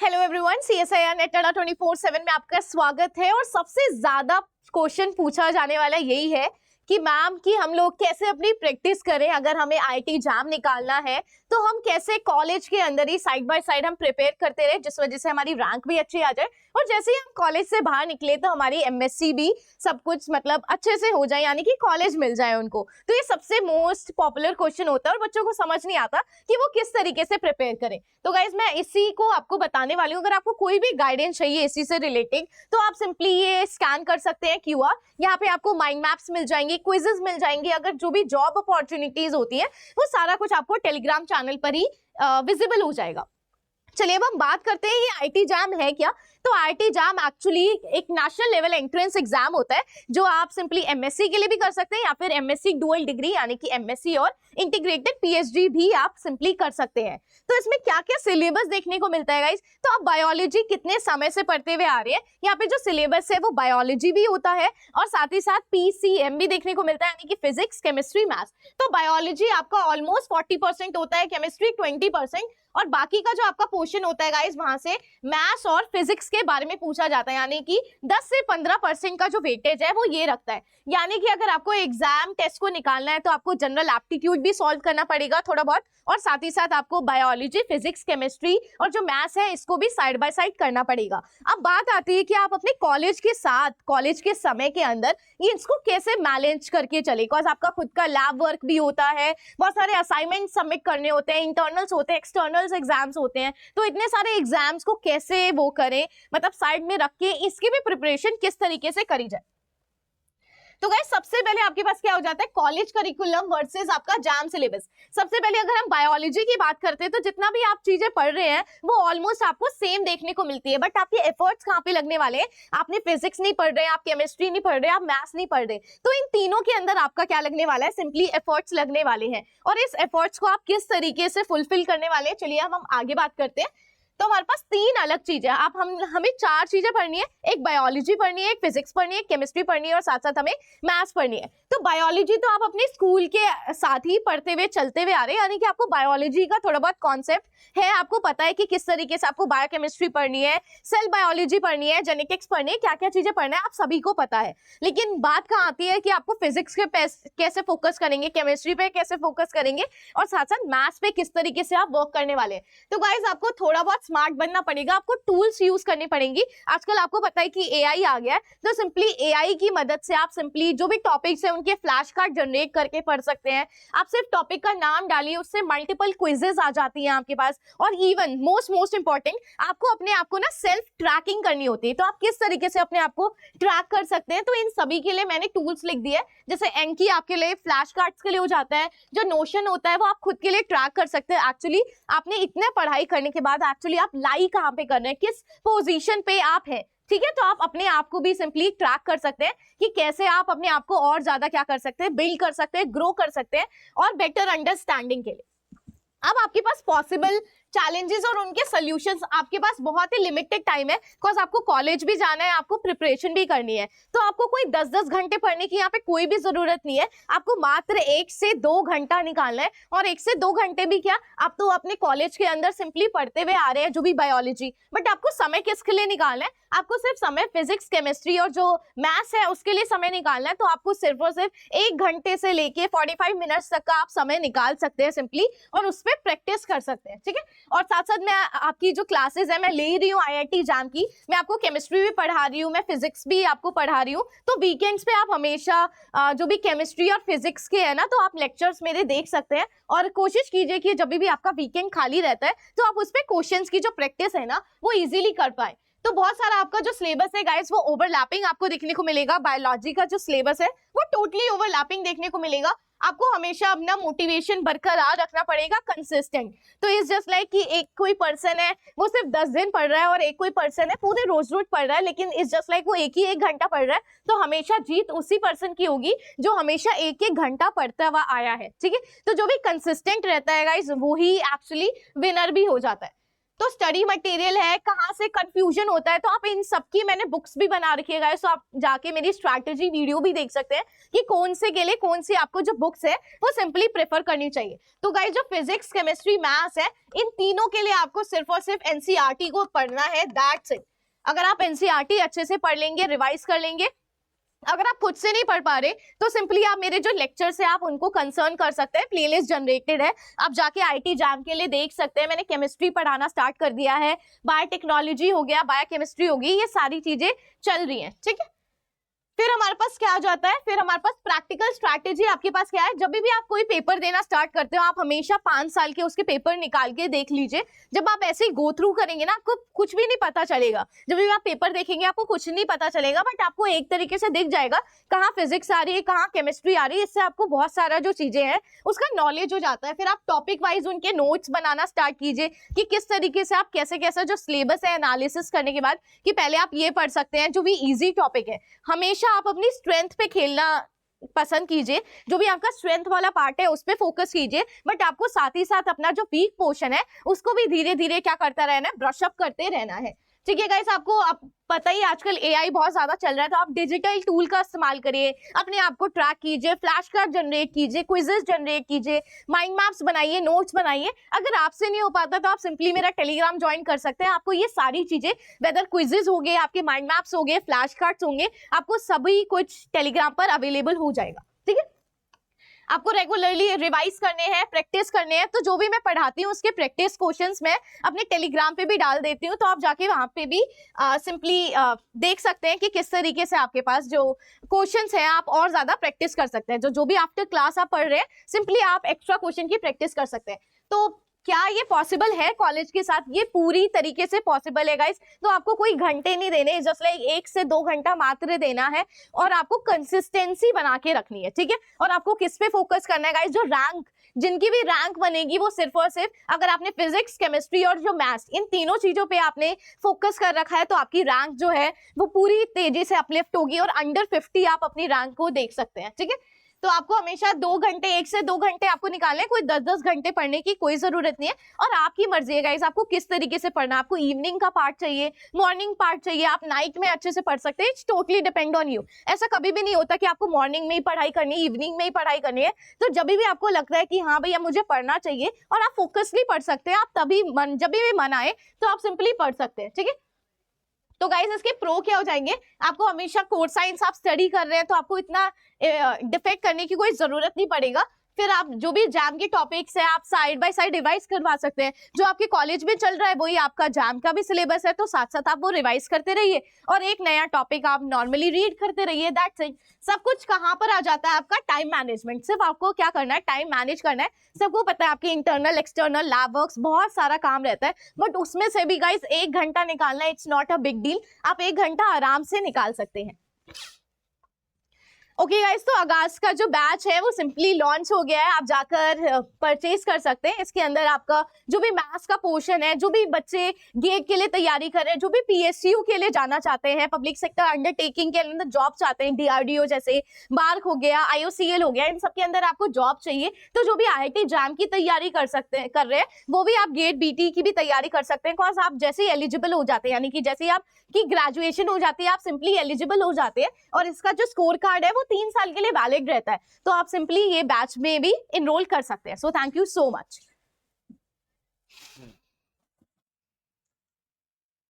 Hello everyone, CSIR net अड्डा 24/7 में आपका स्वागत है। और सबसे ज्यादा क्वेश्चन पूछा जाने वाला यही है कि मैम कि हम लोग कैसे अपनी प्रैक्टिस करें। अगर हमें आईटी एग्जाम निकालना है तो हम कैसे कॉलेज के अंदर ही साइड बाय साइड हम प्रिपेयर करते रहे, जिस वजह से हमारी रैंक भी अच्छी आ जाए और जैसे ही हम कॉलेज से बाहर निकले तो हमारी एमएससी भी सब कुछ मतलब अच्छे से हो जाए, यानी कि कॉलेज मिल जाए उनको। तो ये सबसे मोस्ट पॉपुलर क्वेश्चन होता है और बच्चों को समझ नहीं आता कि वो किस तरीके से प्रिपेयर करें। तो गाइज मैं इसी को आपको बताने वाली हूँ। अगर आपको कोई भी गाइडेंस चाहिए इसी से रिलेटेड तो आप सिंपली ये स्कैन कर सकते हैं QR। यहाँ पे आपको माइंड मैप्स मिल जाएंगे, क्विजेस मिल जाएंगे, अगर जो भी जॉब अपॉर्चुनिटीज होती है वो सारा कुछ आपको टेलीग्राम चैनल पर ही विजिबल हो जाएगा। चलिए अब हम बात करते हैं ये आईटी एग्जाम है क्या। तो आईटी एग्जाम एक्चुअली एक नेशनल लेवल एंट्रेंस एग्जाम होता है जो आप सिंपली एमएससी के लिए भी कर सकते हैं या फिर एमएससी डुअल डिग्री यानी कि एमएससी और इंटीग्रेटेड पीएचडी भी आप सिंपली कर सकते हैं। तो इसमें क्या क्या सिलेबस देखने को मिलता है गाइस। तो आप बायोलॉजी कितने समय से पढ़ते हुए आ रहे हैं, यहाँ पे जो सिलेबस है वो बायोलॉजी भी होता है और साथ ही साथ पीसीएम भी देखने को मिलता है, यानी कि फिजिक्स केमिस्ट्री मैथ्स। तो बायोलॉजी आपका ऑलमोस्ट 40% होता है, केमिस्ट्री 20% और बाकी का जो आपका पोर्शन होता है गाइस वहां से मैथ्स और फिजिक्स के बारे में पूछा जाता है, यानी कि 10 से 15% का जो वेटेज है वो ये रखता है। यानी कि अगर आपको एग्जाम टेस्ट को निकालना है तो आपको जनरल एप्टीट्यूड भी सॉल्व करना पड़ेगा थोड़ा बहुत और साथ ही साथ आपको बायोलॉजी, फिजिक्स, केमिस्ट्री और जो मैथ्स है इसको भी साइड बाय साइड करना पड़ेगा। अब बात आती है कि आप अपने कॉलेज के साथ कॉलेज के समय के अंदर इसको कैसे मैनेज करके चले, बिकॉज आपका खुद का लैब वर्क भी होता है, बहुत सारे असाइनमेंट सबमिट करने होते हैं, इंटरनल्स होते हैं, एक्सटर्नल्स एग्जाम्स होते हैं। तो इतने सारे एग्जाम्स को कैसे वो करें, मतलब साइड में रख के इसकी भी प्रिपरेशन किस तरीके से करी जाए। तो गाइस सबसे पहले आपके पास क्या हो जाता है, कॉलेज करिकुलम वर्सेस आपका जैम सिलेबस। सबसे पहले अगर हम बायोलॉजी की बात करते हैं तो जितना भी आप चीजें पढ़ रहे हैं वो ऑलमोस्ट आपको सेम देखने को मिलती है, बट आपके एफर्ट्स कहाँ पे लगने वाले हैं। आपने फिजिक्स नहीं पढ़ रहे, आप केमिस्ट्री नहीं पढ़ रहे, आप मैथ्स नहीं पढ़ रहे, तो इन तीनों के अंदर आपका क्या लगने वाला है, सिंपली एफर्ट्स लगने वाले हैं। और इस एफर्ट्स को आप किस तरीके से फुलफिल करने वाले हैं, चलिए अब हम आगे बात करते हैं। तो हमारे पास तीन अलग चीजें हैं, हमें चार चीजें पढ़नी है। एक बायोलॉजी पढ़नी है, एक फिजिक्स पढ़नी है, एक केमिस्ट्री पढ़नी है और साथ साथ हमें मैथ्स पढ़नी है। तो बायोलॉजी तो आप अपने स्कूल के साथ ही पढ़ते हुए चलते हुए आ रहे हैं, यानी कि आपको बायोलॉजी का थोड़ा बहुत कॉन्सेप्ट है, आपको पता है कि किस तरीके से आपको बायोकेमिस्ट्री पढ़नी है, सेल बायोलॉजी पढ़नी है, जेनेटिक्स पढ़नी है, क्या क्या चीजें पढ़ना है आप सभी को पता है। लेकिन बात कहाँ आती है कि आपको फिजिक्स के कैसे फोकस करेंगे, केमिस्ट्री पे कैसे फोकस करेंगे और साथ साथ मैथ्स पे किस तरीके से आप वर्क करने वाले हैं। तो गाइज आपको थोड़ा बहुत स्मार्ट बनना पड़ेगा, आपको टूल्स यूज करनी पड़ेंगी। आजकल आपको पता है कि एआई आ गया है, तो सिंपली एआई की मदद से आप सिंपली जो भी टॉपिक्स है उनके फ्लैश कार्ड जनरेट करके पढ़ सकते हैं। आप सिर्फ टॉपिक का नाम डालिए, उससे मल्टीपल क्विजेस आ जाती हैं आपके पास। और इवन मोस्ट इंपॉर्टेंट, आपको अपने आप को ना सेल्फ ट्रैकिंग करनी होती है। तो आप किस तरीके से अपने आप को ट्रैक कर सकते हैं, तो इन सभी के लिए मैंने टूल्स लिख दिए। जैसे एंकी आपके लिए फ्लैश कार्ड्स के लिए हो जाता है, जो नोशन होता है वो आप खुद के लिए ट्रैक कर सकते हैं। एक्चुअली आपने इतने पढ़ाई करने के बाद एक्चुअली आप लाई कहाँ पे कर रहे हैं, किस पोजीशन पे आप हैं, ठीक है। तो आप अपने आप को भी सिंपली ट्रैक कर सकते हैं कि कैसे आप अपने आप को और ज्यादा क्या कर सकते हैं, बिल्ड कर सकते हैं, ग्रो कर सकते हैं और बेटर अंडरस्टैंडिंग के लिए। अब आपके पास पॉसिबल चैलेंजेस और उनके सॉल्यूशंस, आपके पास बहुत ही लिमिटेड टाइम है, बिकॉज आपको कॉलेज भी जाना है, आपको प्रिपरेशन भी करनी है। तो आपको कोई 10-10 घंटे पढ़ने की यहाँ पे कोई भी जरूरत नहीं है, आपको मात्र 1 से 2 घंटा निकालना है। और 1 से 2 घंटे भी क्या, आप तो अपने कॉलेज के अंदर सिंपली पढ़ते हुए आ रहे हैं जो भी बायोलॉजी, बट आपको समय किसके लिए निकालना है, आपको सिर्फ समय फिजिक्स, केमिस्ट्री और जो मैथ्स है उसके लिए समय निकालना है। तो आपको सिर्फ और सिर्फ 1 घंटे से लेके 45 मिनट्स तक का आप समय निकाल सकते हैं सिंपली, और उस पर प्रैक्टिस कर सकते हैं, ठीक है। और साथ साथ मैं आपकी जो क्लासेस है मैं ले रही हूँ आईआईटी एग्जाम की, मैं आपको केमिस्ट्री भी पढ़ा रही हूँ, मैं फिजिक्स भी आपको पढ़ा रही हूँ। तो वीकेंड्स पे आप हमेशा जो भी केमिस्ट्री और फिजिक्स के है ना, तो आप लेक्चर्स मेरे देख सकते हैं। और कोशिश कीजिए कि जब भी आपका वीकेंड खाली रहता है तो आप उस पर क्वेश्चंस की जो प्रैक्टिस है ना वो इजीली कर पाए। तो बहुत सारा आपका जो सिलेबस है गाइस वो ओवरलैपिंग आपको देखने को मिलेगा। बायोलॉजी का जो सिलेबस है वो टोटली ओवरलैपिंग देखने को मिलेगा। आपको हमेशा अपना मोटिवेशन बरकरार रखना पड़ेगा, कंसिस्टेंट। तो इज जस्ट लाइक कि एक कोई पर्सन है वो सिर्फ 10 दिन पढ़ रहा है और एक कोई पर्सन है पूरे रोज पढ़ रहा है, लेकिन इज जस्ट लाइक वो एक ही 1 घंटा पढ़ रहा है। तो हमेशा जीत उसी पर्सन की होगी जो हमेशा 1-1 घंटा पढ़ता हुआ आया है, ठीक है। तो जो भी कंसिस्टेंट रहता है गाइस वो ही एक्चुअली विनर भी हो जाता है। तो स्टडी मटेरियल है, कहाँ से कंफ्यूजन होता है, तो आप इन सब की मैंने बुक्स भी बना रखी है गाइस, तो आप जाके मेरी स्ट्रैटेजी वीडियो भी देख सकते हैं कि कौन से के लिए कौन सी आपको जो बुक्स है वो सिंपली प्रेफर करनी चाहिए। तो गाइस जो फिजिक्स, केमिस्ट्री, मैथ्स है, इन तीनों के लिए आपको सिर्फ और सिर्फ एनसीईआरटी को पढ़ना है, दैट्स इट। अगर आप एनसीईआरटी अच्छे से पढ़ लेंगे, रिवाइज कर लेंगे, अगर आप खुद से नहीं पढ़ पा रहे तो सिंपली आप मेरे जो लेक्चर्स है आप उनको कंसर्न कर सकते हैं, प्लेलिस्ट जनरेटेड है, आप जाके आईटी जैम के लिए देख सकते हैं। मैंने केमिस्ट्री पढ़ाना स्टार्ट कर दिया है, बायोटेक्नोलॉजी हो गया, बायोकेमिस्ट्री होगी, ये सारी चीजें चल रही हैं, ठीक है। फिर हमारे पास क्या आ जाता है, फिर हमारे पास प्रैक्टिकल स्ट्रैटेजी आपके पास क्या है। जब भी आप कोई पेपर देना स्टार्ट करते हो, आप हमेशा 5 साल के उसके पेपर निकाल के देख लीजिए। जब आप ऐसे ही गो थ्रू करेंगे ना, आपको कुछ भी नहीं पता चलेगा। जब भी आप पेपर देखेंगे आपको कुछ नहीं पता चलेगा, बट आपको एक तरीके से दिख जाएगा कहाँ फिजिक्स आ रही है, कहाँ केमिस्ट्री आ रही है। इससे आपको बहुत सारा जो चीजें हैं उसका नॉलेज हो जाता है। फिर आप टॉपिक वाइज उनके नोट्स बनाना स्टार्ट कीजिए कि किस तरीके से आप कैसे कैसे जो सिलेबस है एनालिसिस करने के बाद कि पहले आप ये पढ़ सकते हैं जो भी इजी टॉपिक है। हमेशा आप अपनी स्ट्रेंथ पे खेलना पसंद कीजिए, जो भी आपका स्ट्रेंथ वाला पार्ट है उस पे फोकस कीजिए, बट आपको साथ ही साथ अपना जो वीक पोर्शन है उसको भी धीरे धीरे क्या करता रहना है, ब्रश अप करते रहना है, ठीक है गाइस। आपको पता ही आजकल एआई बहुत ज्यादा चल रहा है, तो आप डिजिटल टूल का इस्तेमाल करिए, अपने आप को ट्रैक कीजिए, फ्लैश कार्ड जनरेट कीजिए, क्विजेस जनरेट कीजिए, माइंड मैप्स बनाइए, नोट्स बनाइए। अगर आपसे नहीं हो पाता तो आप सिंपली मेरा टेलीग्राम ज्वाइन कर सकते हैं। आपको ये सारी चीजें, वेदर क्विजेस हो गए, आपके माइंड मैप्स हो गए, फ्लैश कार्ड्स होंगे, आपको सभी कुछ टेलीग्राम पर अवेलेबल हो जाएगा, ठीक है। आपको रेगुलरली रिवाइज करने हैं, प्रैक्टिस करने हैं, तो जो भी मैं पढ़ाती हूँ उसके प्रैक्टिस क्वेश्चंस मैं अपने टेलीग्राम पे भी डाल देती हूँ, तो आप जाके वहां पे भी सिंपली देख सकते हैं कि किस तरीके से आपके पास जो क्वेश्चंस हैं आप और ज्यादा प्रैक्टिस कर सकते हैं। जो भी आफ्टर क्लास आप पढ़ रहे हैं सिंपली आप एक्स्ट्रा क्वेश्चन की प्रैक्टिस कर सकते हैं। तो क्या ये पॉसिबल है कॉलेज के साथ? ये पूरी तरीके से पॉसिबल है गाइस। तो आपको कोई घंटे नहीं देने, जस्ट लाइक 1 से 2 घंटा मात्र देना है, और आपको कंसिस्टेंसी बना के रखनी है, ठीक है। और आपको किस पे फोकस करना है गाइस, जो रैंक, जिनकी भी रैंक बनेगी वो सिर्फ और सिर्फ अगर आपने फिजिक्स, केमिस्ट्री और जो मैथ्स, इन तीनों चीजों पे आपने फोकस कर रखा है तो आपकी रैंक जो है वो पूरी तेजी से अपलिफ्ट होगी, और अंडर 50 आप अपनी रैंक को देख सकते हैं, ठीक है। तो आपको हमेशा 2 घंटे, 1 से 2 घंटे आपको निकालने, कोई 10-10 घंटे पढ़ने की कोई जरूरत नहीं है। और आपकी मर्जी है गाइस, आपको किस तरीके से पढ़ना, आपको इवनिंग का पार्ट चाहिए, मॉर्निंग पार्ट चाहिए, आप नाइट में अच्छे से पढ़ सकते हैं, it's totally depend on you. ऐसा कभी भी नहीं होता कि आपको मॉर्निंग में ही पढ़ाई करनी है, इवनिंग में ही पढ़ाई करनी है। तो जब भी आपको लगता है कि हाँ भैया मुझे पढ़ना चाहिए, और आप फोकसली पढ़ सकते हैं, आप तभी जब भी मन आए तो आप सिंपली पढ़ सकते हैं, ठीक है। तो गाइस इसके प्रो क्या हो जाएंगे, आपको हमेशा कोर साइंस आप स्टडी कर रहे हैं तो आपको इतना डिफेक्ट करने की कोई जरूरत नहीं पड़ेगा। फिर आप जो भी जैम के टॉपिक्स है आप साइड बाय साइड रिवाइज करवा सकते हैं। जो आपके कॉलेज में चल रहा है वही आपका जैम का भी सिलेबस है, तो साथ साथ आप वो रिवाइज करते रहिए, और एक नया टॉपिक आप नॉर्मली रीड करते रहिए, दैट्स इट। सब कुछ कहाँ पर आ जाता है, आपका टाइम मैनेजमेंट। सिर्फ आपको क्या करना है, टाइम मैनेज करना है। सबको पता है आपके इंटरनल, एक्सटर्नल, लैब वर्क्स, बहुत सारा काम रहता है, बट उसमें से भी गाइस 1 घंटा निकालना, it's not a big deal. आप 1 घंटा आराम से निकाल सकते हैं। ओके गाइस, तो अगास का जो बैच है वो सिंपली लॉन्च हो गया है, आप जाकर परचेज कर सकते हैं। इसके अंदर आपका जो भी मैथ्स का पोर्शन है, जो भी बच्चे गेट के लिए तैयारी कर रहे हैं, जो भी पीएसयू के लिए जाना चाहते हैं, पब्लिक सेक्टर अंडरटेकिंग के अंदर जॉब चाहते हैं, डीआरडीओ जैसे बार्क हो गया, आईओसीएल हो गया, इन सब के अंदर आपको जॉब चाहिए, तो जो भी आईआईटी जैम की तैयारी कर रहे हैं वो भी आप गेट बीटी की भी तैयारी कर सकते हैं। बिकॉज आप जैसे ही एलिजिबल हो जाते हैं, यानी कि जैसे ही आपकी ग्रेजुएशन हो जाती है आप सिंपली एलिजिबल हो जाते हैं, और इसका जो स्कोर कार्ड है वो 3 साल के लिए वैलिड रहता है, तो आप सिंपली ये बैच में भी इनरोल कर सकते हैं। So thank you so much.